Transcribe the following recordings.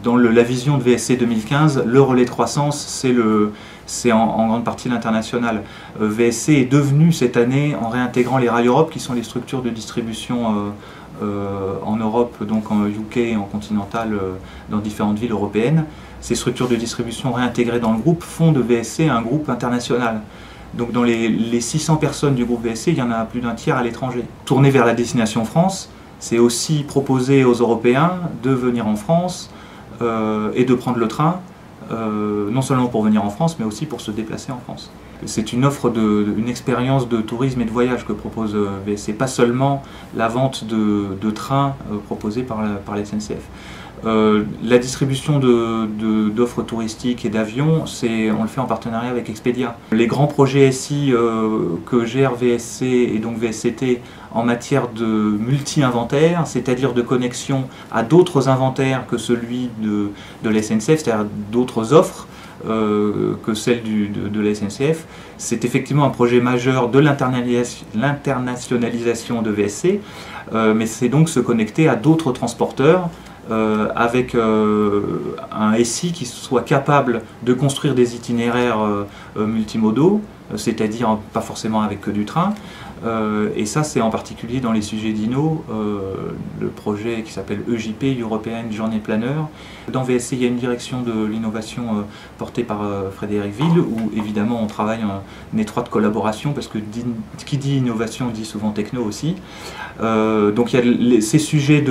Dans la vision de VSC 2015, le relais de croissance, c'est en grande partie l'international. VSC est devenu cette année, en réintégrant les Rail Europe, qui sont les structures de distribution en Europe, donc en UK et en continental, dans différentes villes européennes. Ces structures de distribution réintégrées dans le groupe font de VSC un groupe international. Donc dans les 600 personnes du groupe VSC, il y en a plus d'un tiers à l'étranger. Tourner vers la destination France, c'est aussi proposer aux Européens de venir en France et de prendre le train, non seulement pour venir en France, mais aussi pour se déplacer en France. C'est une offre, une expérience de tourisme et de voyage que propose VSC, pas seulement la vente de trains proposés par la SNCF. La distribution d'offres touristiques et d'avions, on le fait en partenariat avec Expedia. Les grands projets SI que gère VSC et donc VSCT en matière de multi-inventaire, c'est-à-dire de connexion à d'autres inventaires que celui de la SNCF, c'est-à-dire d'autres offres que celles de la SNCF, c'est effectivement un projet majeur de l'internationalisation de VSC, mais c'est donc se connecter à d'autres transporteurs avec un SI qui soit capable de construire des itinéraires multimodaux, c'est-à-dire pas forcément avec que du train. Et ça, c'est en particulier dans les sujets d'INO, le projet qui s'appelle EJP, European Journey Planner. Dans VSC, il y a une direction de l'innovation portée par Frédéric Ville, où évidemment on travaille en étroite collaboration, parce que qui dit innovation dit souvent techno aussi. Donc il y a ces sujets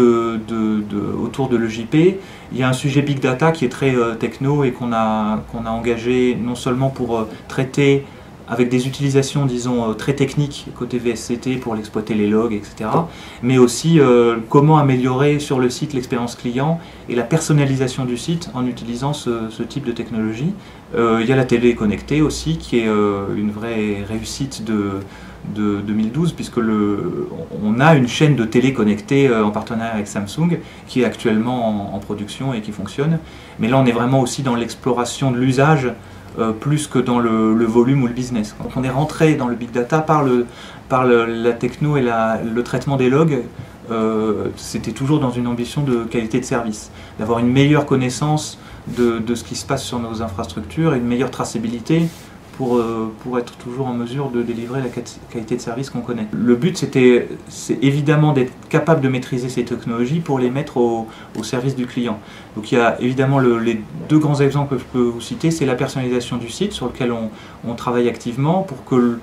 autour de l'EJP. Il y a un sujet Big Data qui est très techno et qu'on a engagé non seulement pour traiter avec des utilisations, disons, très techniques côté VSCT pour l'exploiter les logs, etc. Mais aussi comment améliorer sur le site l'expérience client et la personnalisation du site en utilisant ce type de technologie. Il y a la télé connectée aussi, qui est une vraie réussite de 2012, puisque on a une chaîne de télé connectée en partenariat avec Samsung, qui est actuellement en production et qui fonctionne. Mais là, on est vraiment aussi dans l'exploration de l'usage, plus que dans le volume ou le business. Donc on est rentré dans le big data par la techno et le traitement des logs. C'était toujours dans une ambition de qualité de service, d'avoir une meilleure connaissance de ce qui se passe sur nos infrastructures et une meilleure traçabilité pour être toujours en mesure de délivrer la qualité de service qu'on connaît. Le but, c'est évidemment d'être capable de maîtriser ces technologies pour les mettre au service du client. Donc il y a évidemment les deux grands exemples que je peux vous citer, c'est la personnalisation du site sur lequel on travaille activement pour que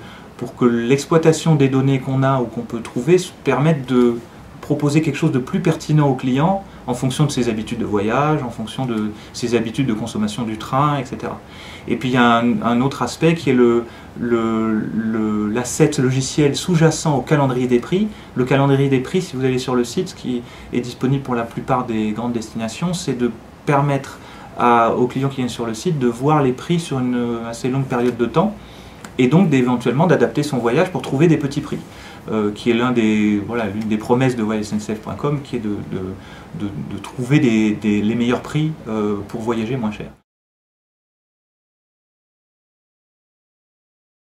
l'exploitation des données qu'on a ou qu'on peut trouver permette de proposer quelque chose de plus pertinent au client en fonction de ses habitudes de voyage, en fonction de ses habitudes de consommation du train, etc. Et puis il y a un autre aspect qui est l'asset logiciel sous-jacent au calendrier des prix. Le calendrier des prix, si vous allez sur le site, ce qui est disponible pour la plupart des grandes destinations, c'est de permettre aux clients qui viennent sur le site de voir les prix sur une assez longue période de temps, et donc éventuellement d'adapter son voyage pour trouver des petits prix, qui est l'une des promesses de voyagesncf.com, qui est de trouver les meilleurs prix pour voyager moins cher.